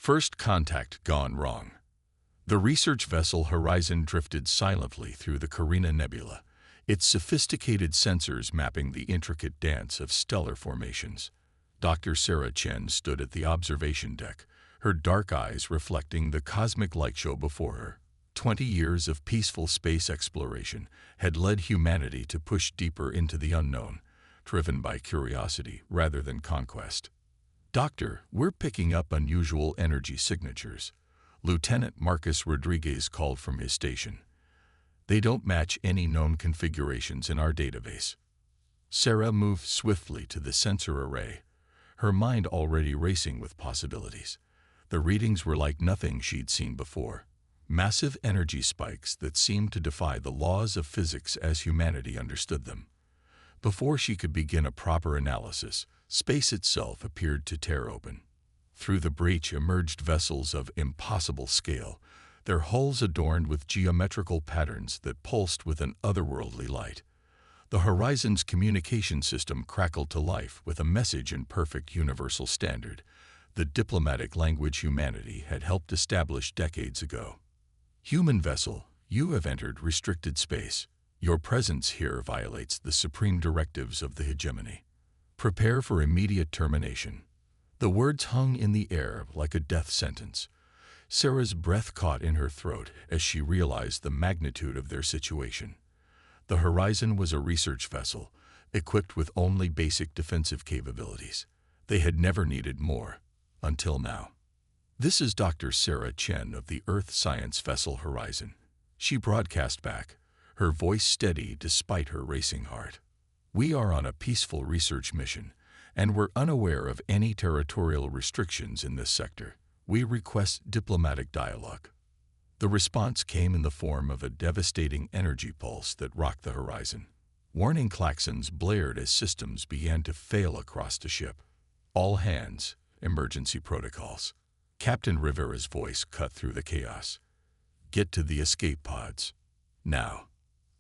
First contact gone wrong. The research vessel Horizon drifted silently through the Carina Nebula, its sophisticated sensors mapping the intricate dance of stellar formations. Dr. Sarah Chen stood at the observation deck, her dark eyes reflecting the cosmic light show before her. 20 years of peaceful space exploration had led humanity to push deeper into the unknown, driven by curiosity rather than conquest. "Doctor, we're picking up unusual energy signatures," Lieutenant Marcus Rodriguez called from his station. "They don't match any known configurations in our database." Sarah moved swiftly to the sensor array, her mind already racing with possibilities. The readings were like nothing she'd seen before. Massive energy spikes that seemed to defy the laws of physics as humanity understood them. Before she could begin a proper analysis, space itself appeared to tear open. Through the breach emerged vessels of impossible scale, their hulls adorned with geometrical patterns that pulsed with an otherworldly light. The Horizon's communication system crackled to life with a message in perfect universal standard, the diplomatic language humanity had helped establish decades ago. "Human vessel, you have entered restricted space. Your presence here violates the supreme directives of the hegemony. Prepare for immediate termination." The words hung in the air like a death sentence. Sarah's breath caught in her throat as she realized the magnitude of their situation. The Horizon was a research vessel, equipped with only basic defensive capabilities. They had never needed more, until now. "This is Dr. Sarah Chen of the Earth Science Vessel Horizon," she broadcast back, her voice steady despite her racing heart. "We are on a peaceful research mission, and we're unaware of any territorial restrictions in this sector. We request diplomatic dialogue." The response came in the form of a devastating energy pulse that rocked the Horizon. Warning klaxons blared as systems began to fail across the ship. "All hands, emergency protocols." Captain Rivera's voice cut through the chaos. "Get to the escape pods. Now."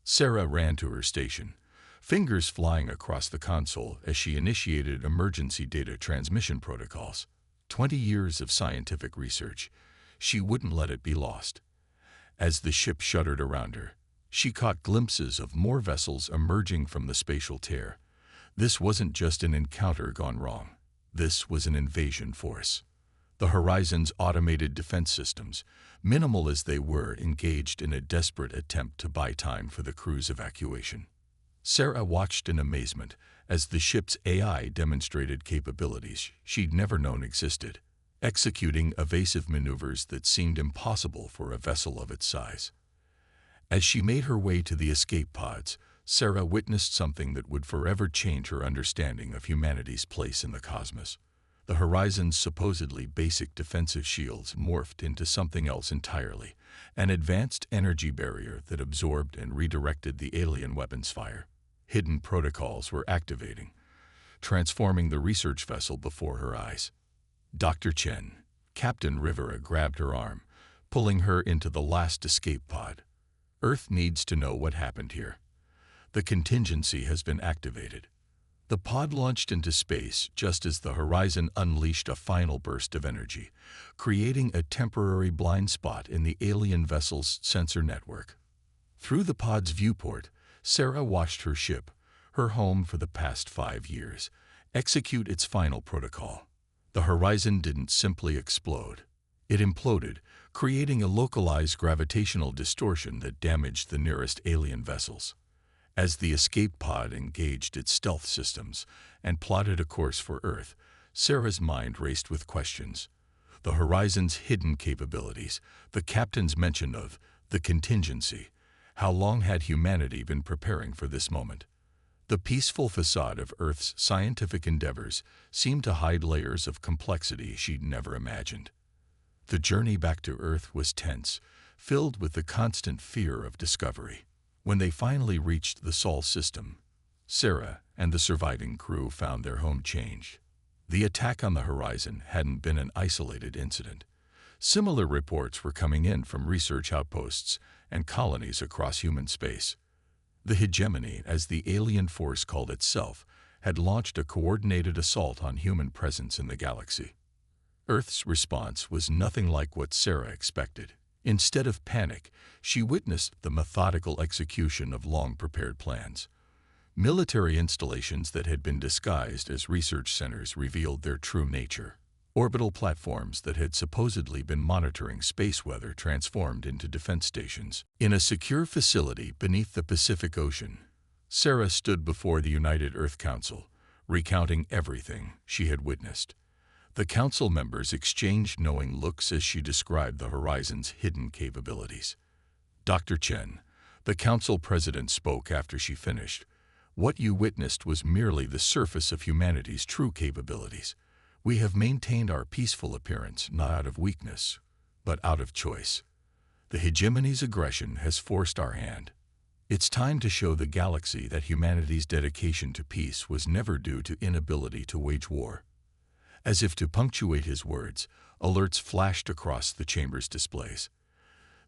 Sarah ran to her station, fingers flying across the console as she initiated emergency data transmission protocols. 20 years of scientific research. She wouldn't let it be lost. As the ship shuddered around her, she caught glimpses of more vessels emerging from the spatial tear. This wasn't just an encounter gone wrong. This was an invasion force. The Horizon's automated defense systems, minimal as they were, engaged in a desperate attempt to buy time for the crew's evacuation. Sarah watched in amazement as the ship's AI demonstrated capabilities she'd never known existed, executing evasive maneuvers that seemed impossible for a vessel of its size. As she made her way to the escape pods, Sarah witnessed something that would forever change her understanding of humanity's place in the cosmos. The Horizon's supposedly basic defensive shields morphed into something else entirely, an advanced energy barrier that absorbed and redirected the alien weapons fire. Hidden protocols were activating, transforming the research vessel before her eyes. "Dr. Chen," Captain Rivera grabbed her arm, pulling her into the last escape pod. "Earth needs to know what happened here. The contingency has been activated." The pod launched into space just as the Horizon unleashed a final burst of energy, creating a temporary blind spot in the alien vessel's sensor network. Through the pod's viewport, Sarah watched her ship, her home for the past 5 years, execute its final protocol. The Horizon didn't simply explode. It imploded, creating a localized gravitational distortion that damaged the nearest alien vessels. As the escape pod engaged its stealth systems and plotted a course for Earth, Sarah's mind raced with questions. The Horizon's hidden capabilities, the captain's mention of the contingency. How long had humanity been preparing for this moment? The peaceful facade of Earth's scientific endeavors seemed to hide layers of complexity she'd never imagined. The journey back to Earth was tense, filled with the constant fear of discovery. When they finally reached the Sol system, Sarah and the surviving crew found their home changed. The attack on the Horizon hadn't been an isolated incident. Similar reports were coming in from research outposts and colonies across human space. The hegemony, as the alien force called itself, had launched a coordinated assault on human presence in the galaxy. Earth's response was nothing like what Sarah expected. Instead of panic, she witnessed the methodical execution of long-prepared plans. Military installations that had been disguised as research centers revealed their true nature. Orbital platforms that had supposedly been monitoring space weather transformed into defense stations. In a secure facility beneath the Pacific Ocean, Sarah stood before the United Earth Council, recounting everything she had witnessed. The council members exchanged knowing looks as she described the Horizon's hidden capabilities. Dr. Chen, the council president, spoke after she finished. What you witnessed was merely the surface of humanity's true capabilities. We have maintained our peaceful appearance not out of weakness, but out of choice. The hegemony's aggression has forced our hand. It's time to show the galaxy that humanity's dedication to peace was never due to inability to wage war. As if to punctuate his words, alerts flashed across the chamber's displays.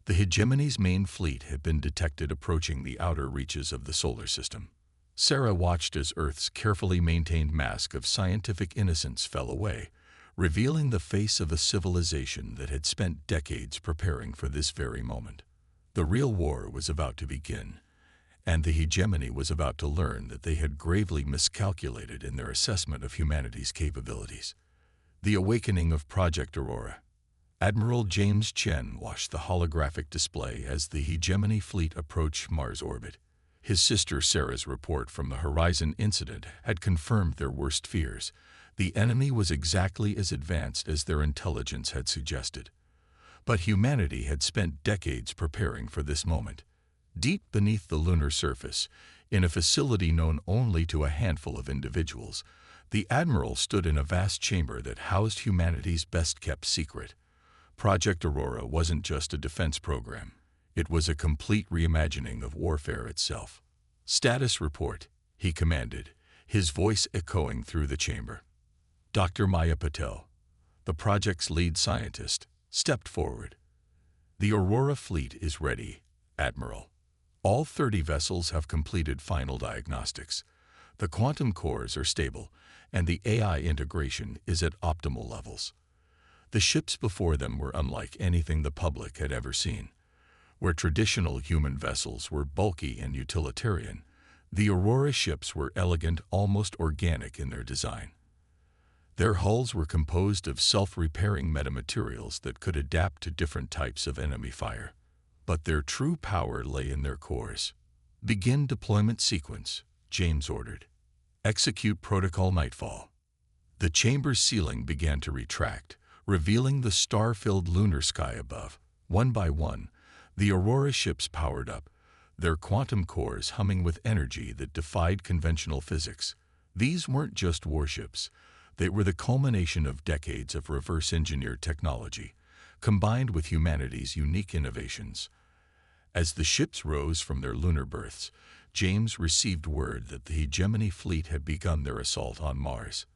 The hegemony's main fleet had been detected approaching the outer reaches of the solar system. Sarah watched as Earth's carefully maintained mask of scientific innocence fell away, revealing the face of a civilization that had spent decades preparing for this very moment. The real war was about to begin, and the hegemony was about to learn that they had gravely miscalculated in their assessment of humanity's capabilities. The awakening of Project Aurora. Admiral James Chen watched the holographic display as the hegemony fleet approached Mars orbit. His sister Sarah's report from the Horizon incident had confirmed their worst fears. The enemy was exactly as advanced as their intelligence had suggested. But humanity had spent decades preparing for this moment. Deep beneath the lunar surface, in a facility known only to a handful of individuals, the Admiral stood in a vast chamber that housed humanity's best-kept secret. Project Aurora wasn't just a defense program. It was a complete reimagining of warfare itself. "Status report," he commanded, his voice echoing through the chamber. Dr. Maya Patel, the project's lead scientist, stepped forward. "The Aurora fleet is ready, Admiral. All 30 vessels have completed final diagnostics. The quantum cores are stable, and the AI integration is at optimal levels." The ships before them were unlike anything the public had ever seen. Where traditional human vessels were bulky and utilitarian, the Aurora ships were elegant, almost organic in their design. Their hulls were composed of self-repairing metamaterials that could adapt to different types of enemy fire. But their true power lay in their cores. "Begin deployment sequence," James ordered. "Execute protocol nightfall." The chamber's ceiling began to retract, revealing the star-filled lunar sky above. One by one, the Aurora ships powered up, their quantum cores humming with energy that defied conventional physics. These weren't just warships. They were the culmination of decades of reverse-engineered technology, combined with humanity's unique innovations. As the ships rose from their lunar berths, James received word that the hegemony fleet had begun their assault on Mars.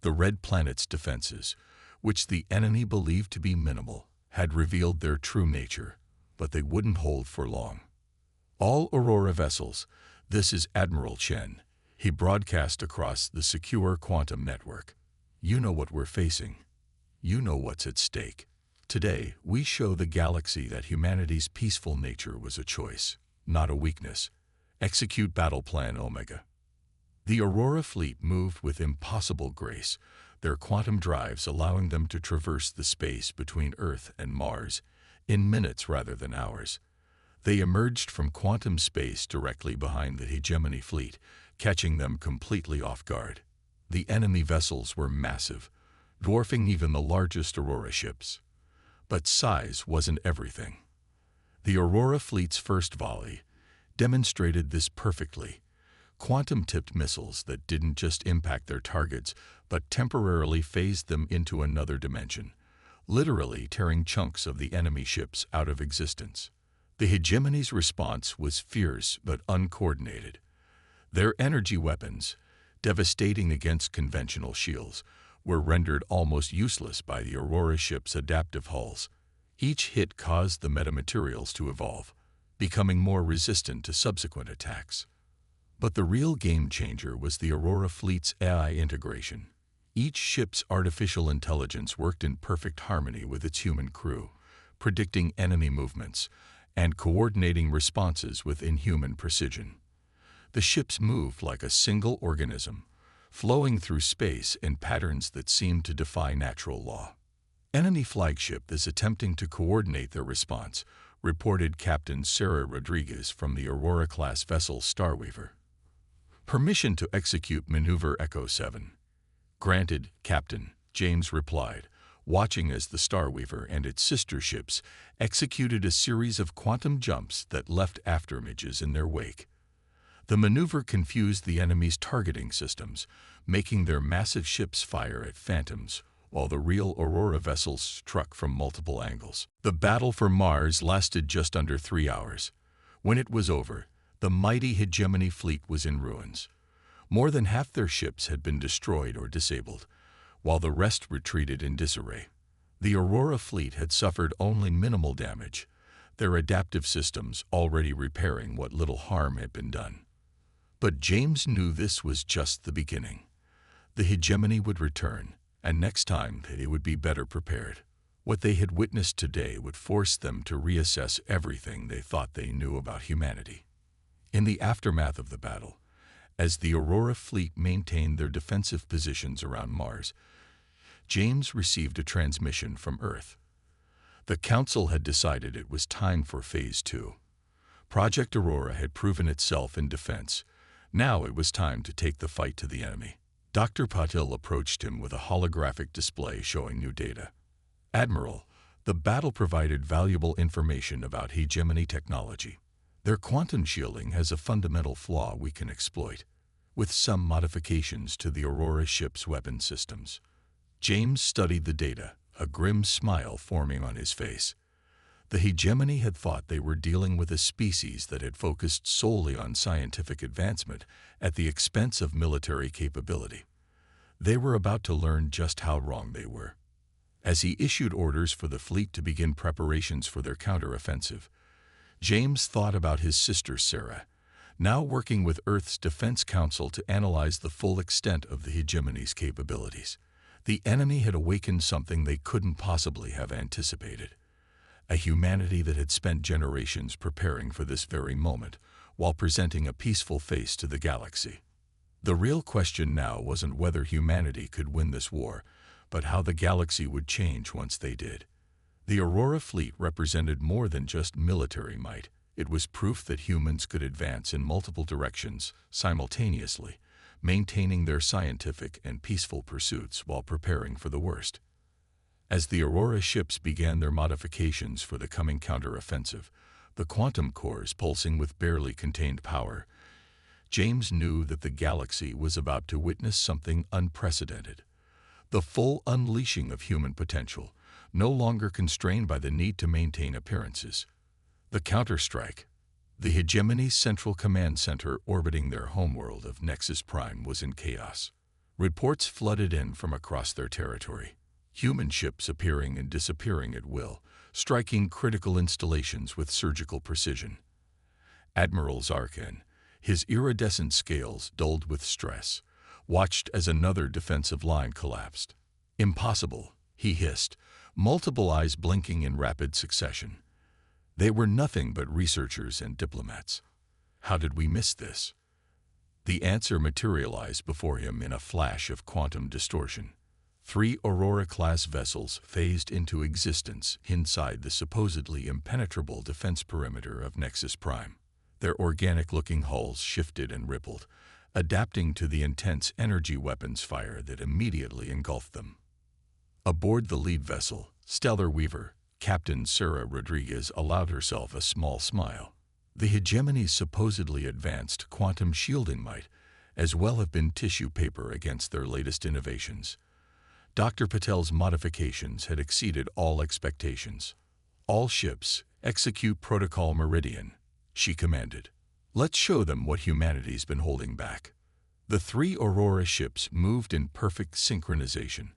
The Red Planet's defenses, which the enemy believed to be minimal, had revealed their true nature, but they wouldn't hold for long. "All Aurora vessels, this is Admiral Chen," he broadcast across the secure quantum network. "You know what we're facing. You know what's at stake. Today, we show the galaxy that humanity's peaceful nature was a choice, not a weakness. Execute Battle Plan Omega." The Aurora fleet moved with impossible grace, their quantum drives allowing them to traverse the space between Earth and Mars in minutes rather than hours. They emerged from quantum space directly behind the hegemony fleet, catching them completely off guard. The enemy vessels were massive, dwarfing even the largest Aurora ships. But size wasn't everything. The Aurora fleet's first volley demonstrated this perfectly. Quantum-tipped missiles that didn't just impact their targets, but temporarily phased them into another dimension, literally tearing chunks of the enemy ships out of existence. The hegemony's response was fierce but uncoordinated. Their energy weapons, devastating against conventional shields, were rendered almost useless by the Aurora ship's adaptive hulls. Each hit caused the metamaterials to evolve, becoming more resistant to subsequent attacks. But the real game-changer was the Aurora fleet's AI integration. Each ship's artificial intelligence worked in perfect harmony with its human crew, predicting enemy movements and coordinating responses with inhuman precision. The ships moved like a single organism, flowing through space in patterns that seemed to defy natural law. Enemy flagship is attempting to coordinate their response, reported Captain Sarah Rodriguez from the Aurora-class vessel Starweaver. Permission to execute maneuver Echo 7. Granted, Captain, James replied, watching as the Starweaver and its sister ships executed a series of quantum jumps that left afterimages in their wake. The maneuver confused the enemy's targeting systems, making their massive ships fire at phantoms, while the real Aurora vessels struck from multiple angles. The battle for Mars lasted just under 3 hours. When it was over, the mighty hegemony fleet was in ruins. More than half their ships had been destroyed or disabled, while the rest retreated in disarray. The Aurora fleet had suffered only minimal damage, their adaptive systems already repairing what little harm had been done. But James knew this was just the beginning. The hegemony would return, and next time they would be better prepared. What they had witnessed today would force them to reassess everything they thought they knew about humanity. In the aftermath of the battle, as the Aurora fleet maintained their defensive positions around Mars, James received a transmission from Earth. The Council had decided it was time for Phase 2. Project Aurora had proven itself in defense. Now it was time to take the fight to the enemy. Dr. Patil approached him with a holographic display showing new data. Admiral, the battle provided valuable information about hegemony technology. Their quantum shielding has a fundamental flaw we can exploit, with some modifications to the Aurora ship's weapon systems. James studied the data, a grim smile forming on his face. The hegemony had thought they were dealing with a species that had focused solely on scientific advancement at the expense of military capability. They were about to learn just how wrong they were. As he issued orders for the fleet to begin preparations for their counteroffensive, James thought about his sister Sarah, now working with Earth's Defense Council to analyze the full extent of the hegemony's capabilities. The enemy had awakened something they couldn't possibly have anticipated. A humanity that had spent generations preparing for this very moment, while presenting a peaceful face to the galaxy. The real question now wasn't whether humanity could win this war, but how the galaxy would change once they did. The Aurora fleet represented more than just military might. It was proof that humans could advance in multiple directions simultaneously, maintaining their scientific and peaceful pursuits while preparing for the worst. As the Aurora ships began their modifications for the coming counteroffensive, the quantum cores pulsing with barely contained power, James knew that the galaxy was about to witness something unprecedented. The full unleashing of human potential, no longer constrained by the need to maintain appearances. The counterstrike. The hegemony's central command center orbiting their homeworld of Nexus Prime was in chaos. Reports flooded in from across their territory. Human ships appearing and disappearing at will, striking critical installations with surgical precision. Admiral Zarkin, his iridescent scales dulled with stress, watched as another defensive line collapsed. Impossible, he hissed, multiple eyes blinking in rapid succession. They were nothing but researchers and diplomats. How did we miss this? The answer materialized before him in a flash of quantum distortion. 3 Aurora-class vessels phased into existence inside the supposedly impenetrable defense perimeter of Nexus Prime. Their organic-looking hulls shifted and rippled, adapting to the intense energy weapons fire that immediately engulfed them. Aboard the lead vessel, Stellar Weaver, Captain Sarah Rodriguez allowed herself a small smile. The hegemony's supposedly advanced quantum shielding might as well have been tissue paper against their latest innovations. Dr. Patel's modifications had exceeded all expectations. All ships, execute Protocol Meridian, she commanded. Let's show them what humanity's been holding back. The 3 Aurora ships moved in perfect synchronization,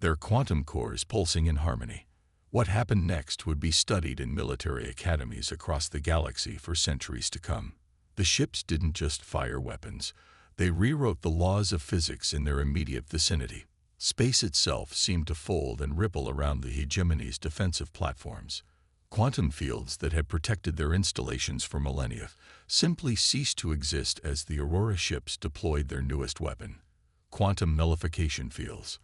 their quantum cores pulsing in harmony. What happened next would be studied in military academies across the galaxy for centuries to come. The ships didn't just fire weapons, they rewrote the laws of physics in their immediate vicinity. Space itself seemed to fold and ripple around the hegemony's defensive platforms. Quantum fields that had protected their installations for millennia simply ceased to exist as the Aurora ships deployed their newest weapon, quantum nullification fields.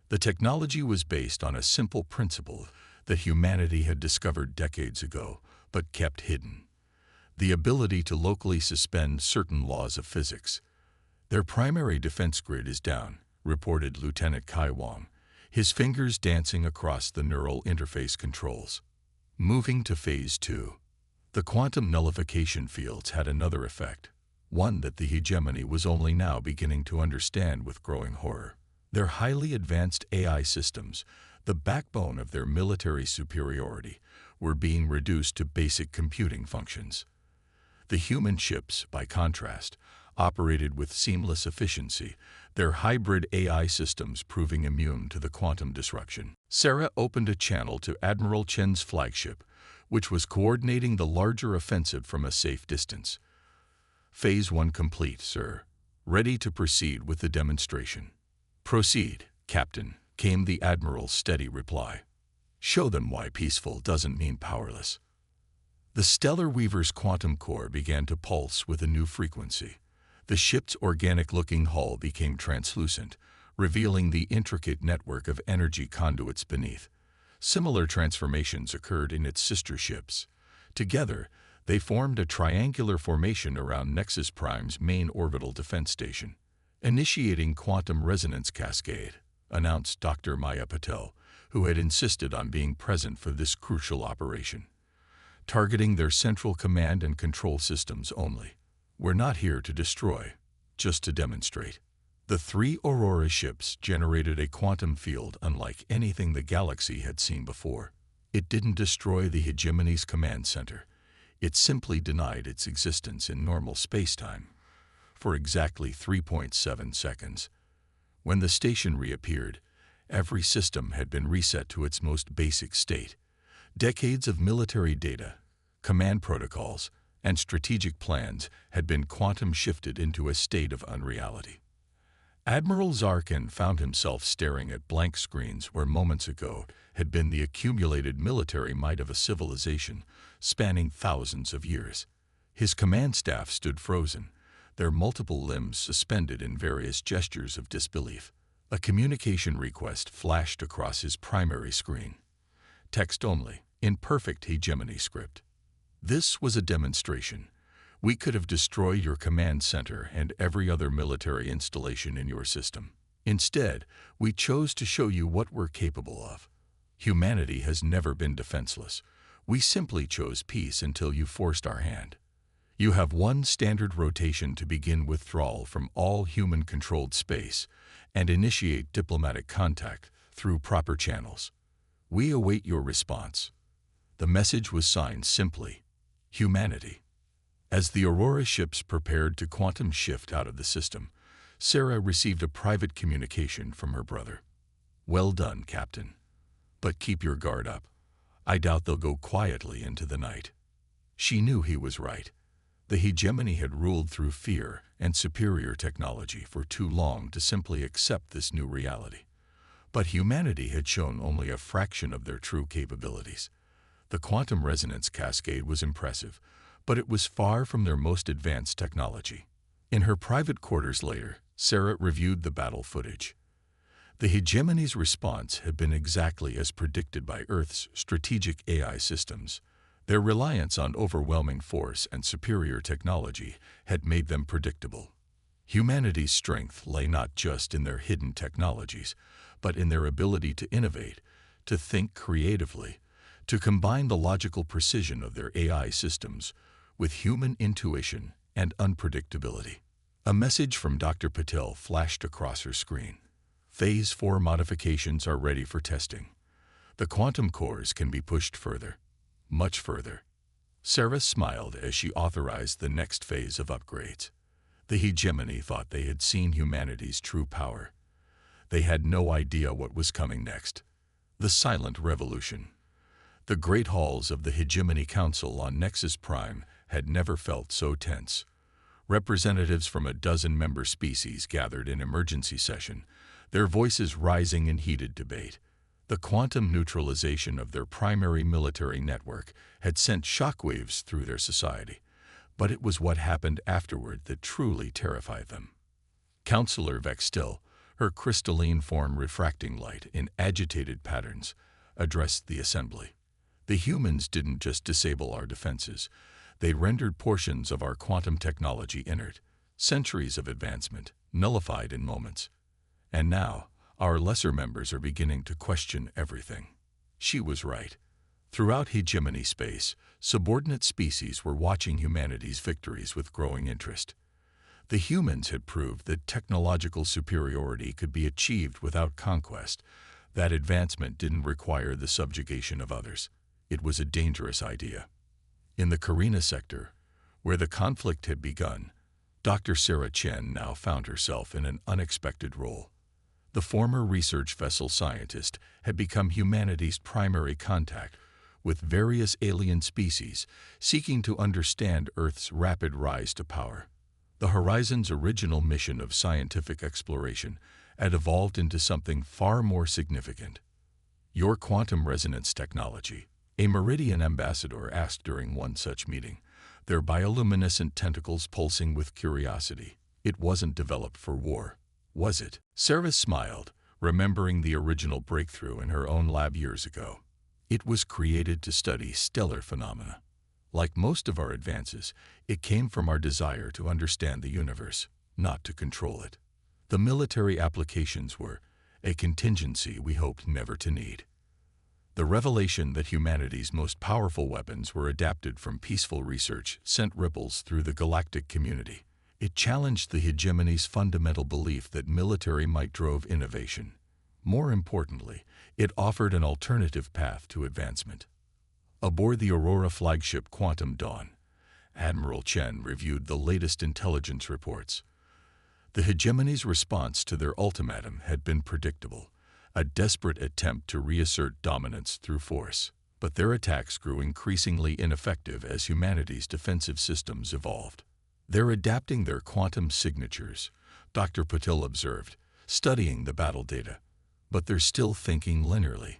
The technology was based on a simple principle that humanity had discovered decades ago, but kept hidden: the ability to locally suspend certain laws of physics. "Their primary defense grid is down," reported Lieutenant Kai Wang, his fingers dancing across the neural interface controls. Moving to Phase 2. The quantum nullification fields had another effect, one that the hegemony was only now beginning to understand with growing horror. Their highly advanced AI systems, the backbone of their military superiority, were being reduced to basic computing functions. The human ships, by contrast, operated with seamless efficiency, their hybrid AI systems proving immune to the quantum disruption. Sarah opened a channel to Admiral Chen's flagship, which was coordinating the larger offensive from a safe distance. "Phase 1 complete, sir. Ready to proceed with the demonstration." "Proceed, Captain," came the Admiral's steady reply. "Show them why peaceful doesn't mean powerless." The Stellar Weaver's quantum core began to pulse with a new frequency. The ship's organic-looking hull became translucent, revealing the intricate network of energy conduits beneath. Similar transformations occurred in its sister ships. Together, they formed a triangular formation around Nexus Prime's main orbital defense station. "Initiating quantum resonance cascade," announced Dr. Maya Patel, who had insisted on being present for this crucial operation. "Targeting their central command and control systems only. We're not here to destroy, just to demonstrate." The 3 Aurora ships generated a quantum field unlike anything the galaxy had seen before. It didn't destroy the hegemony's command center. It simply denied its existence in normal spacetime for exactly 3.7 seconds. When the station reappeared, every system had been reset to its most basic state. Decades of military data, command protocols, and strategic plans had been quantum shifted into a state of unreality. Admiral Zarkin found himself staring at blank screens where moments ago had been the accumulated military might of a civilization spanning thousands of years. His command staff stood frozen, their multiple limbs suspended in various gestures of disbelief. A communication request flashed across his primary screen. Text only, in perfect hegemony script. "This was a demonstration. We could have destroyed your command center and every other military installation in your system. Instead, we chose to show you what we're capable of. Humanity has never been defenseless. We simply chose peace until you forced our hand. You have one standard rotation to begin withdrawal from all human-controlled space and initiate diplomatic contact through proper channels. We await your response." The message was signed simply, "Humanity." As the Aurora ships prepared to quantum shift out of the system, Sarah received a private communication from her brother. "Well done, Captain. But keep your guard up. I doubt they'll go quietly into the night." She knew he was right. The hegemony had ruled through fear and superior technology for too long to simply accept this new reality. But humanity had shown only a fraction of their true capabilities. The quantum resonance cascade was impressive, but it was far from their most advanced technology. In her private quarters later, Sarah reviewed the battle footage. The hegemony's response had been exactly as predicted by Earth's strategic AI systems. Their reliance on overwhelming force and superior technology had made them predictable. Humanity's strength lay not just in their hidden technologies, but in their ability to innovate, to think creatively, to combine the logical precision of their AI systems with human intuition and unpredictability. A message from Dr. Patel flashed across her screen. "Phase 4 modifications are ready for testing. The quantum cores can be pushed further, much further." Sarah smiled as she authorized the next phase of upgrades. The hegemony thought they had seen humanity's true power. They had no idea what was coming next. The silent revolution. The great halls of the Hegemony Council on Nexus Prime had never felt so tense. Representatives from a dozen member species gathered in emergency session, their voices rising in heated debate. The quantum neutralization of their primary military network had sent shockwaves through their society, but it was what happened afterward that truly terrified them. Counselor Vextil, her crystalline form refracting light in agitated patterns, addressed the assembly. The humans didn't just disable our defenses, they rendered portions of our quantum technology inert, centuries of advancement, nullified in moments. And now, our lesser members are beginning to question everything. She was right. Throughout hegemony space, subordinate species were watching humanity's victories with growing interest. The humans had proved that technological superiority could be achieved without conquest, that advancement didn't require the subjugation of others. It was a dangerous idea. In the Carina sector, where the conflict had begun, Dr. Sarah Chen now found herself in an unexpected role. The former research vessel scientist had become humanity's primary contact with various alien species seeking to understand Earth's rapid rise to power. The Horizon's original mission of scientific exploration had evolved into something far more significant. Your quantum resonance technology, a Meridian ambassador asked during one such meeting, their bioluminescent tentacles pulsing with curiosity. It wasn't developed for war, was it? Sarah smiled, remembering the original breakthrough in her own lab years ago. It was created to study stellar phenomena. Like most of our advances, it came from our desire to understand the universe, not to control it. The military applications were a contingency we hoped never to need. The revelation that humanity's most powerful weapons were adapted from peaceful research sent ripples through the galactic community. It challenged the hegemony's fundamental belief that military might drove innovation. More importantly, it offered an alternative path to advancement. Aboard the Aurora flagship Quantum Dawn, Admiral Chen reviewed the latest intelligence reports. The hegemony's response to their ultimatum had been predictable, a desperate attempt to reassert dominance through force. But their attacks grew increasingly ineffective as humanity's defensive systems evolved. They're adapting their quantum signatures, Dr. Patil observed, studying the battle data. But they're still thinking linearly.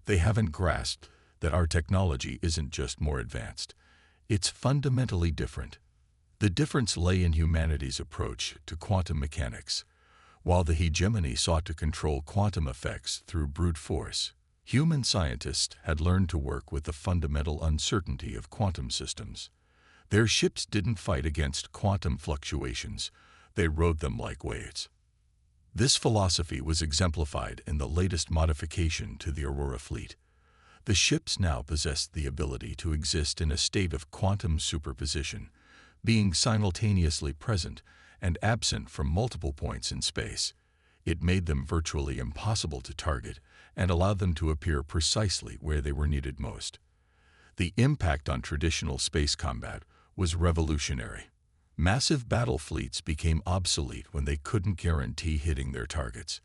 They haven't grasped that our technology isn't just more advanced. It's fundamentally different. The difference lay in humanity's approach to quantum mechanics. While the hegemony sought to control quantum effects through brute force, human scientists had learned to work with the fundamental uncertainty of quantum systems. Their ships didn't fight against quantum fluctuations, they rode them like waves. This philosophy was exemplified in the latest modification to the Aurora fleet. The ships now possessed the ability to exist in a state of quantum superposition, being simultaneously present and absent from multiple points in space. It made them virtually impossible to target and allowed them to appear precisely where they were needed most. The impact on traditional space combat was revolutionary. Massive battle fleets became obsolete when they couldn't guarantee hitting their targets.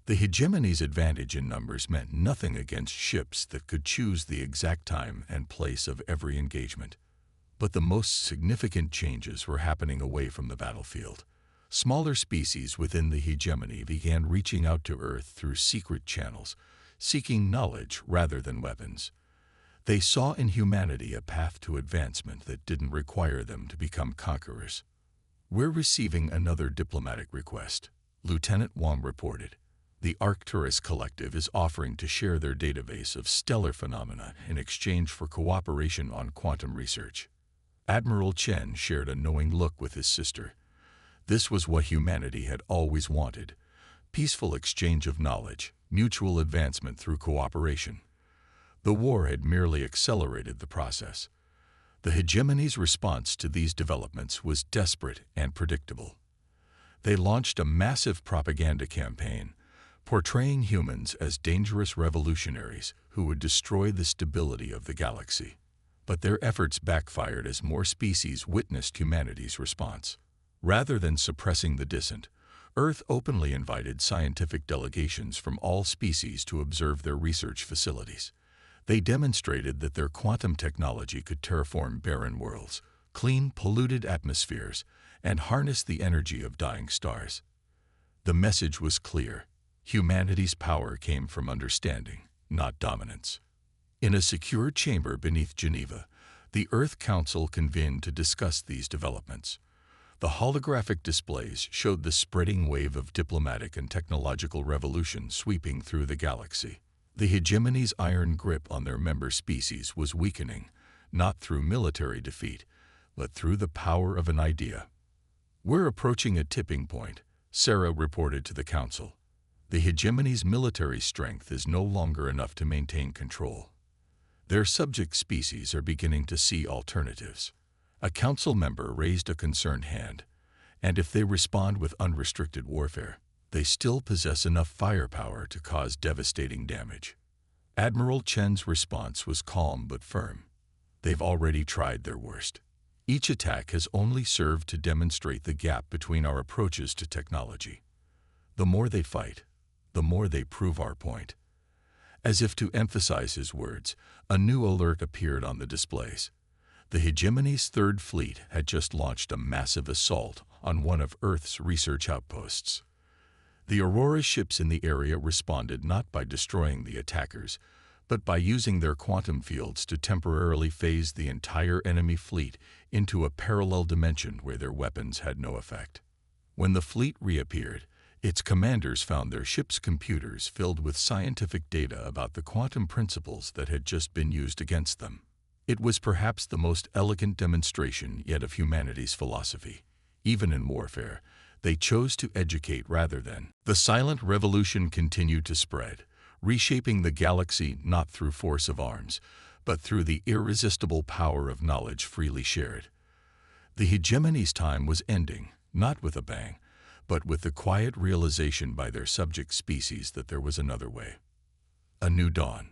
The hegemony's advantage in numbers meant nothing against ships that could choose the exact time and place of every engagement. But the most significant changes were happening away from the battlefield. Smaller species within the hegemony began reaching out to Earth through secret channels, seeking knowledge rather than weapons. They saw in humanity a path to advancement that didn't require them to become conquerors. "We're receiving another diplomatic request," Lieutenant Wong reported. The Arcturus Collective is offering to share their database of stellar phenomena in exchange for cooperation on quantum research. Admiral Chen shared a knowing look with his sister. This was what humanity had always wanted: peaceful exchange of knowledge, mutual advancement through cooperation. The war had merely accelerated the process. The hegemony's response to these developments was desperate and predictable. They launched a massive propaganda campaign, portraying humans as dangerous revolutionaries who would destroy the stability of the galaxy. But their efforts backfired as more species witnessed humanity's response. Rather than suppressing the dissent, Earth openly invited scientific delegations from all species to observe their research facilities. They demonstrated that their quantum technology could terraform barren worlds, clean polluted atmospheres, and harness the energy of dying stars. The message was clear: Humanity's power came from understanding, not dominance. In a secure chamber beneath Geneva, the Earth Council convened to discuss these developments. The holographic displays showed the spreading wave of diplomatic and technological revolution sweeping through the galaxy. The hegemony's iron grip on their member species was weakening, not through military defeat, but through the power of an idea. "We're approaching a tipping point," Sarah reported to the Council. "The hegemony's military strength is no longer enough to maintain control. Their subject species are beginning to see alternatives." A council member raised a concerned hand. "And if they respond with unrestricted warfare, they still possess enough firepower to cause devastating damage." Admiral Chen's response was calm but firm. "They've already tried their worst. Each attack has only served to demonstrate the gap between our approaches to technology. The more they fight, the more they prove our point." As if to emphasize his words, a new alert appeared on the displays. The hegemony's Third Fleet had just launched a massive assault on one of Earth's research outposts. The Aurora ships in the area responded not by destroying the attackers, but by using their quantum fields to temporarily phase the entire enemy fleet into a parallel dimension where their weapons had no effect. When the fleet reappeared, its commanders found their ship's computers filled with scientific data about the quantum principles that had just been used against them. It was perhaps the most elegant demonstration yet of humanity's philosophy. Even in warfare, they chose to educate rather than. The silent revolution continued to spread, reshaping the galaxy not through force of arms, but through the irresistible power of knowledge freely shared. The hegemony's time was ending, not with a bang, but with the quiet realization by their subject species that there was another way. A new dawn.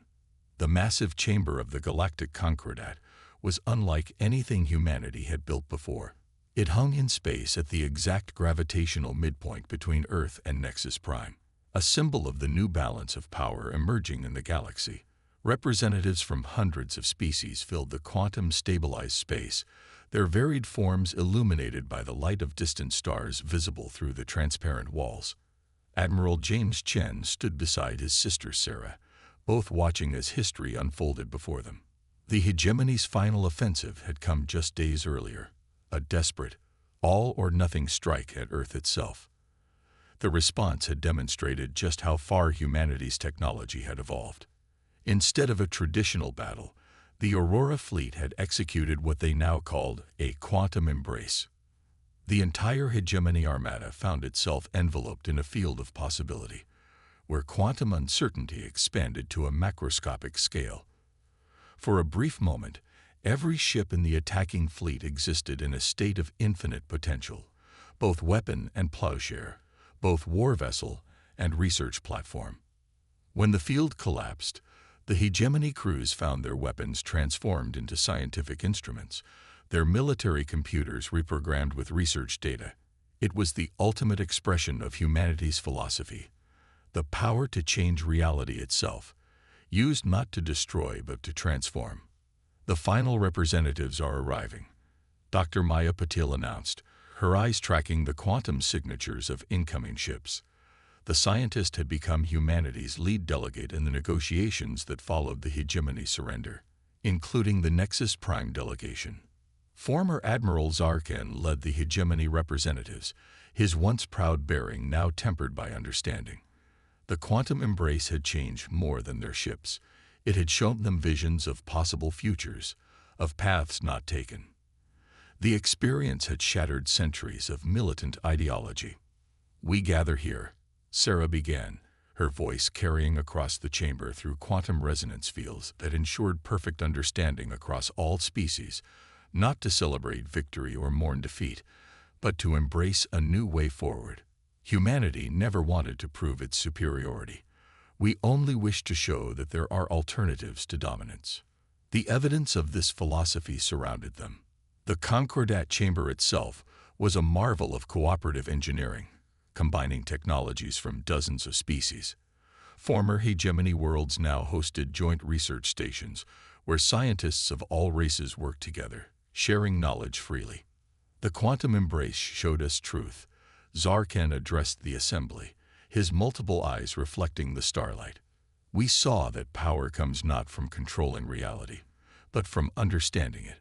The massive chamber of the galactic Concordat was unlike anything humanity had built before. It hung in space at the exact gravitational midpoint between Earth and Nexus Prime, a symbol of the new balance of power emerging in the galaxy. Representatives from hundreds of species filled the quantum-stabilized space, their varied forms illuminated by the light of distant stars visible through the transparent walls. Admiral James Chen stood beside his sister Sarah, both watching as history unfolded before them. The hegemony's final offensive had come just days earlier, a desperate, all-or-nothing strike at Earth itself. The response had demonstrated just how far humanity's technology had evolved. Instead of a traditional battle, the Aurora fleet had executed what they now called a quantum embrace. The entire hegemony armada found itself enveloped in a field of possibility, where quantum uncertainty expanded to a macroscopic scale. For a brief moment, every ship in the attacking fleet existed in a state of infinite potential, both weapon and plowshare, both war vessel and research platform. When the field collapsed, the hegemony crews found their weapons transformed into scientific instruments, their military computers reprogrammed with research data. It was the ultimate expression of humanity's philosophy, the power to change reality itself, used not to destroy but to transform. "The final representatives are arriving," Dr. Maya Patil announced, her eyes tracking the quantum signatures of incoming ships. The scientist had become humanity's lead delegate in the negotiations that followed the hegemony surrender, including the Nexus Prime delegation. Former Admiral Zarkan led the hegemony representatives, his once proud bearing now tempered by understanding. The quantum embrace had changed more than their ships. It had shown them visions of possible futures, of paths not taken. The experience had shattered centuries of militant ideology. "We gather here," Sarah began, her voice carrying across the chamber through quantum resonance fields that ensured perfect understanding across all species, not to celebrate victory or mourn defeat, but to embrace a new way forward. Humanity never wanted to prove its superiority. We only wish to show that there are alternatives to dominance. The evidence of this philosophy surrounded them. The Concordat chamber itself was a marvel of cooperative engineering, combining technologies from dozens of species. Former hegemony worlds now hosted joint research stations where scientists of all races worked together, sharing knowledge freely. The quantum embrace showed us truth. Zarkan addressed the assembly, his multiple eyes reflecting the starlight. We saw that power comes not from controlling reality, but from understanding it.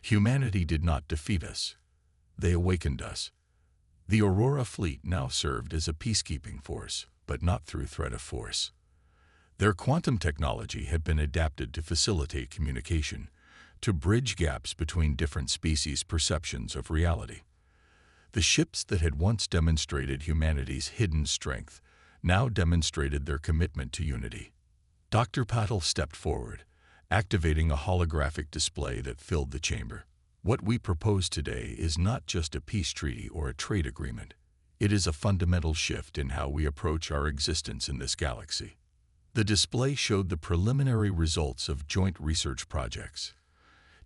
Humanity did not defeat us. They awakened us. The Aurora fleet now served as a peacekeeping force, but not through threat of force. Their quantum technology had been adapted to facilitate communication, to bridge gaps between different species' perceptions of reality. The ships that had once demonstrated humanity's hidden strength now demonstrated their commitment to unity. Dr. Patel stepped forward, activating a holographic display that filled the chamber. What we propose today is not just a peace treaty or a trade agreement. It is a fundamental shift in how we approach our existence in this galaxy. The display showed the preliminary results of joint research projects,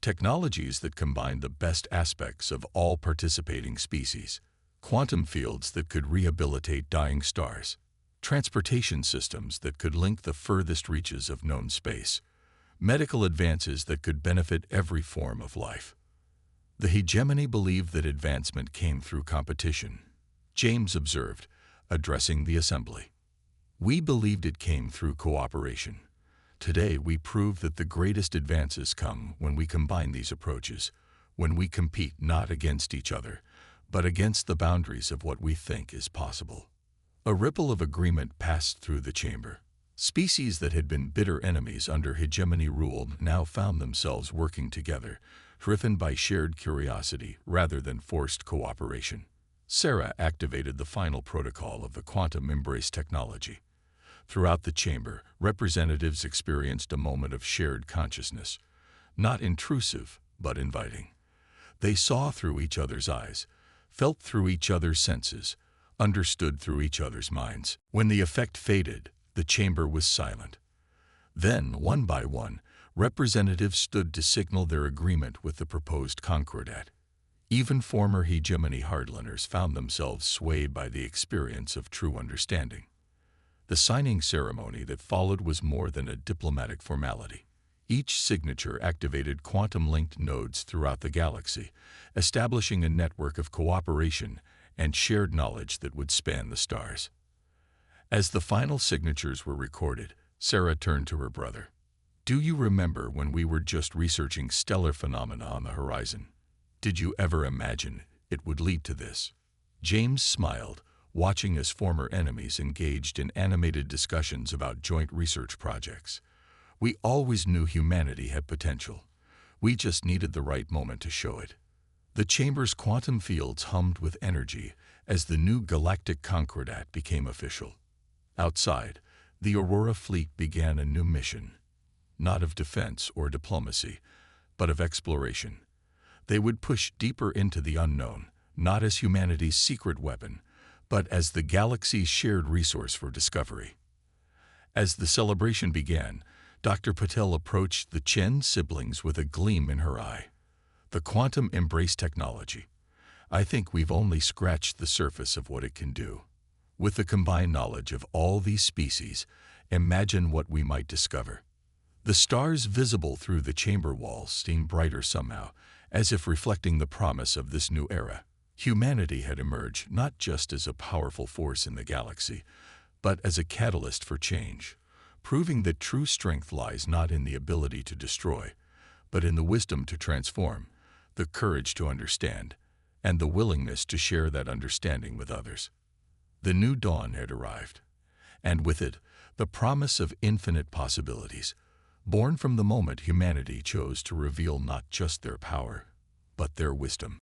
technologies that combine the best aspects of all participating species, quantum fields that could rehabilitate dying stars, transportation systems that could link the furthest reaches of known space, medical advances that could benefit every form of life. The hegemony believed that advancement came through competition, James observed, addressing the assembly. We believed it came through cooperation. Today we prove that the greatest advances come when we combine these approaches, when we compete not against each other, but against the boundaries of what we think is possible. A ripple of agreement passed through the chamber. Species that had been bitter enemies under hegemony rule now found themselves working together, driven by shared curiosity rather than forced cooperation. Sarah activated the final protocol of the quantum embrace technology. Throughout the chamber, representatives experienced a moment of shared consciousness, not intrusive, but inviting. They saw through each other's eyes, felt through each other's senses, understood through each other's minds. When the effect faded, the chamber was silent. Then, one by one, representatives stood to signal their agreement with the proposed concordat. Even former hegemony hardliners found themselves swayed by the experience of true understanding. The signing ceremony that followed was more than a diplomatic formality. Each signature activated quantum-linked nodes throughout the galaxy, establishing a network of cooperation and shared knowledge that would span the stars. As the final signatures were recorded, Sarah turned to her brother. "Do you remember when we were just researching stellar phenomena on the horizon? Did you ever imagine it would lead to this?" James smiled, watching as former enemies engaged in animated discussions about joint research projects. "We always knew humanity had potential. We just needed the right moment to show it." The chamber's quantum fields hummed with energy as the new galactic concordat became official. Outside, the Aurora fleet began a new mission, not of defense or diplomacy, but of exploration. They would push deeper into the unknown, not as humanity's secret weapon, but as the galaxy's shared resource for discovery. As the celebration began, Dr. Patel approached the Chen siblings with a gleam in her eye. "The quantum embrace technology. I think we've only scratched the surface of what it can do. With the combined knowledge of all these species, imagine what we might discover." The stars visible through the chamber walls seemed brighter somehow, as if reflecting the promise of this new era. Humanity had emerged not just as a powerful force in the galaxy, but as a catalyst for change, proving that true strength lies not in the ability to destroy, but in the wisdom to transform, the courage to understand, and the willingness to share that understanding with others. The new dawn had arrived, and with it, the promise of infinite possibilities, born from the moment humanity chose to reveal not just their power, but their wisdom.